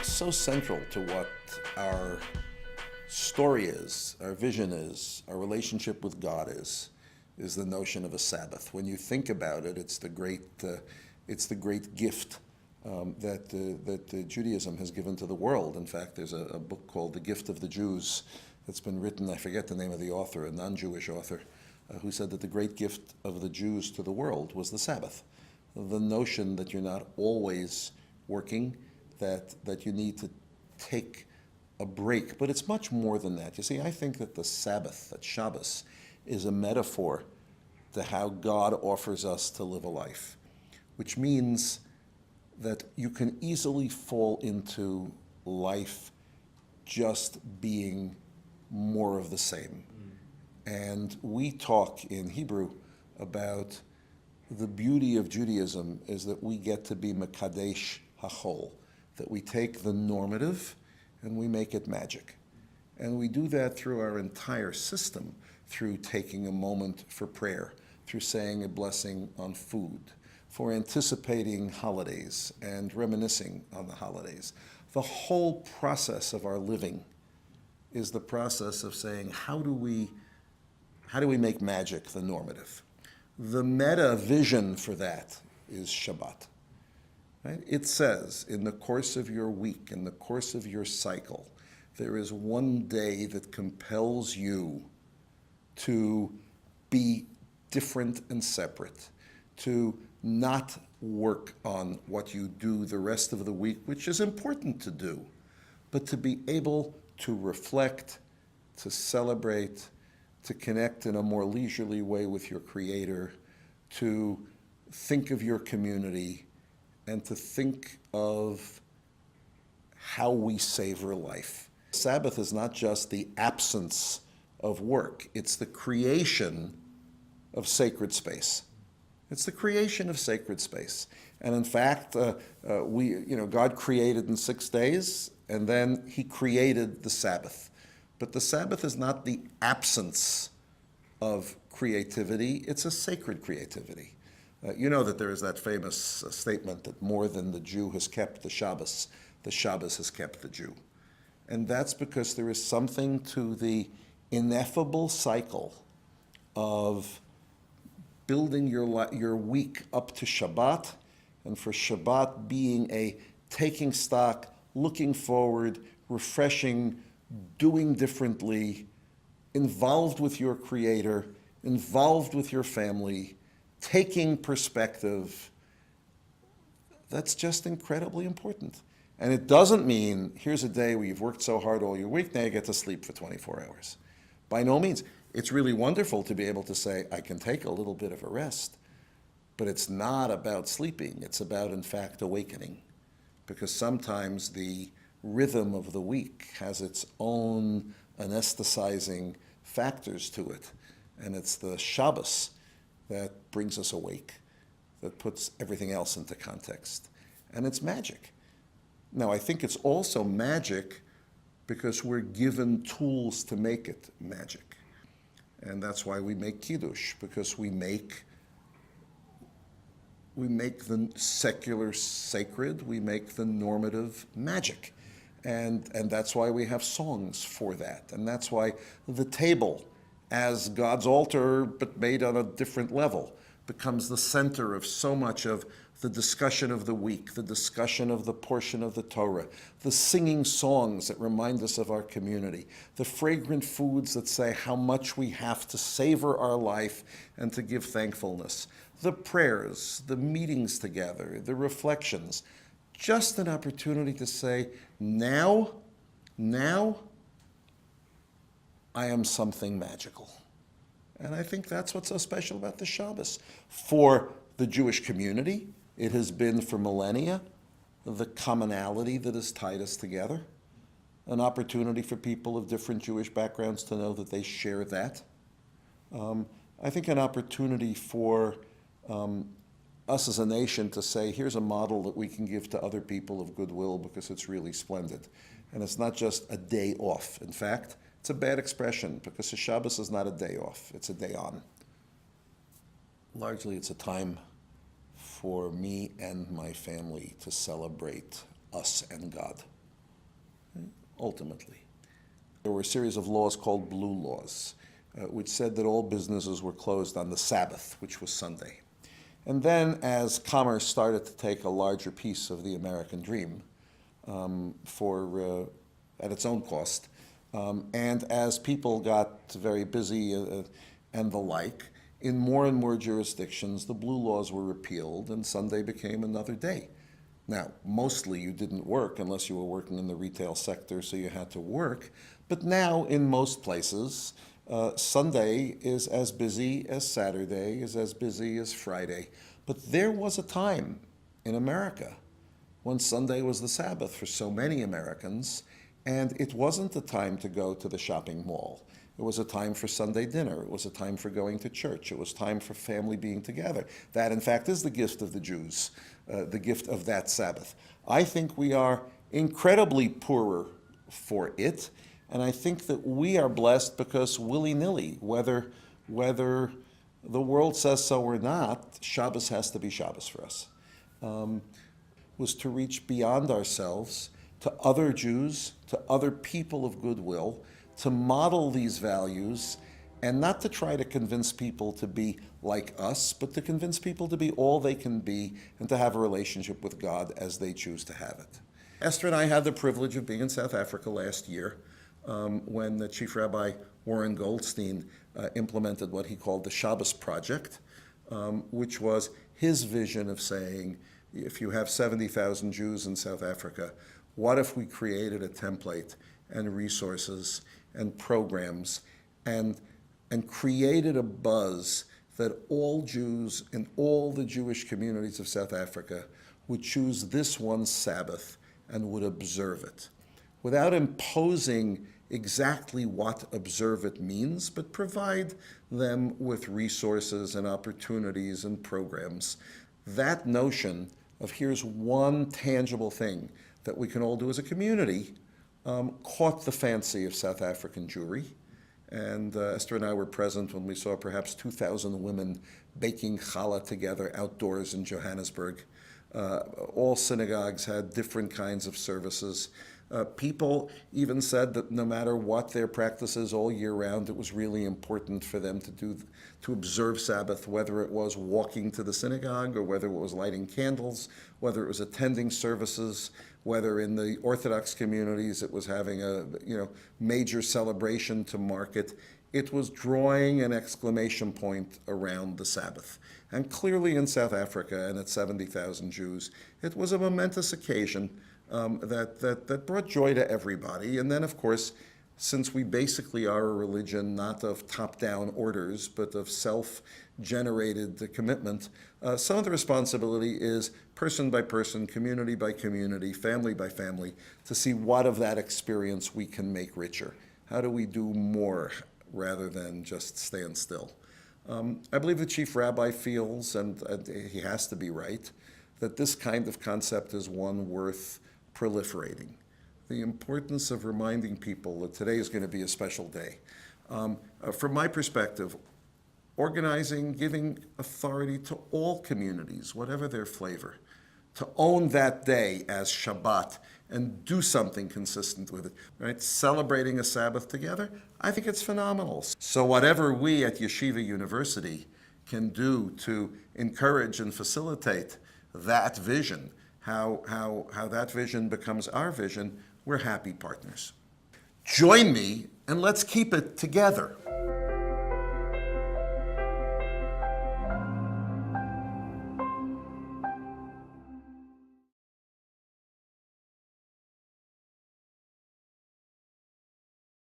so central to what our story is, our vision is, our relationship with God is the notion of a Sabbath. When you think about it, it's the great gift that Judaism has given to the world. In fact, there's a book called The Gift of the Jews that's been written, I forget the name of the author, a non-Jewish author, who said that the great gift of the Jews to the world was the Sabbath. The notion that you're not always working, that you need to take a break. But it's much more than that. You see, I think that the Sabbath, that Shabbos, is a metaphor to how God offers us to live a life, which means that you can easily fall into life just being more of the same. And we talk in Hebrew about the beauty of Judaism is that we get to be Mekadesh HaChol, that we take the normative and we make it magic. And we do that through our entire system, through taking a moment for prayer, through saying a blessing on food, for anticipating holidays and reminiscing on the holidays. The whole process of our living is the process of saying, how do we make magic the normative? The meta vision for that is Shabbat. Right? It says, in the course of your week, in the course of your cycle, there is one day that compels you to be different and separate, to not work on what you do the rest of the week, which is important to do, but to be able to reflect, to celebrate, to connect in a more leisurely way with your Creator, to think of your community, and to think of how we savor life. Sabbath is not just the absence of work, it's the creation of sacred space. It's the creation of sacred space. And in fact, God created in 6 days, and then He created the Sabbath. But the Sabbath is not the absence of creativity, it's a sacred creativity. You know that there is that famous statement that more than the Jew has kept the Shabbos has kept the Jew. And that's because there is something to the ineffable cycle of building your week up to Shabbat, and for Shabbat being a taking stock, looking forward, refreshing, doing differently, involved with your Creator, involved with your family, taking perspective. That's just incredibly important. And it doesn't mean, here's a day where you've worked so hard all your week, now you get to sleep for 24 hours. By no means. It's really wonderful to be able to say, I can take a little bit of a rest, but it's not about sleeping. It's about, in fact, awakening. Because sometimes the rhythm of the week has its own anesthetizing factors to it. And it's the Shabbos that brings us awake, that puts everything else into context. And it's magic. Now, I think it's also magic because we're given tools to make it magic. And that's why we make Kiddush, because we make the secular sacred, we make the normative magic. And that's why we have songs for that. And that's why the table, as God's altar, but made on a different level, becomes the center of so much of the discussion of the week, the discussion of the portion of the Torah, the singing songs that remind us of our community, the fragrant foods that say how much we have to savor our life and to give thankfulness, the prayers, the meetings together, the reflections, just an opportunity to say, now, I am something magical. And I think that's what's so special about the Shabbos. For the Jewish community, it has been for millennia the commonality that has tied us together, an opportunity for people of different Jewish backgrounds to know that they share that. I think an opportunity for us as a nation to say, here's a model that we can give to other people of goodwill because it's really splendid. And it's not just a day off. In fact, it's a bad expression because the Shabbos is not a day off, it's a day on. Largely, it's a time for me and my family to celebrate us and God. ultimately. There were a series of laws called blue laws, which said that all businesses were closed on the Sabbath, which was Sunday. And then as commerce started to take a larger piece of the American dream at its own cost, and as people got very busy and the like, in more and more jurisdictions, the blue laws were repealed and Sunday became another day. Now, mostly you didn't work unless you were working in the retail sector, so you had to work. But now, in most places, Sunday is as busy as Saturday, is as busy as Friday. But there was a time in America when Sunday was the Sabbath for so many Americans, and it wasn't a time to go to the shopping mall. It was a time for Sunday dinner. It was a time for going to church. It was time for family being together. That, in fact, is the gift of the Jews, the gift of that Sabbath. I think we are incredibly poorer for it, and I think that we are blessed because willy-nilly, whether the world says so or not, Shabbos has to be Shabbos for us. Was to reach beyond ourselves to other Jews, to other people of goodwill, to model these values, and not to try to convince people to be like us, but to convince people to be all they can be and to have a relationship with God as they choose to have it. Esther and I had the privilege of being in South Africa last year when the Chief Rabbi Warren Goldstein implemented what he called the Shabbos Project, which was his vision of saying, if you have 70,000 Jews in South Africa, what if we created a template and resources and programs and created a buzz that all Jews in all the Jewish communities of South Africa would choose this one Sabbath and would observe it, without imposing exactly what observe it means, but provide them with resources and opportunities and programs. That notion of here's one tangible thing that we can all do as a community caught the fancy of South African Jewry. And Esther and I were present when we saw perhaps 2,000 women baking challah together outdoors in Johannesburg. All synagogues had different kinds of services. People even said that no matter what their practices all year round, it was really important for them to observe Sabbath, whether it was walking to the synagogue or whether it was lighting candles, whether it was attending services, whether in the Orthodox communities it was having a major celebration to mark it. It was drawing an exclamation point around the Sabbath. And clearly in South Africa and at 70,000 Jews, it was a momentous occasion that brought joy to everybody. And then, of course, since we basically are a religion not of top-down orders, but of self-generated commitment, some of the responsibility is person by person, community by community, family by family, to see what of that experience we can make richer. How do we do more rather than just stand still? I believe the Chief Rabbi feels, and he has to be right, that this kind of concept is one worth proliferating. The importance of reminding people that today is going to be a special day. From my perspective, organizing, giving authority to all communities, whatever their flavor, to own that day as Shabbat and do something consistent with it, right? Celebrating a Sabbath together, I think it's phenomenal. So whatever we at Yeshiva University can do to encourage and facilitate that vision, how that vision becomes our vision, we're happy partners. Join me and let's keep it together.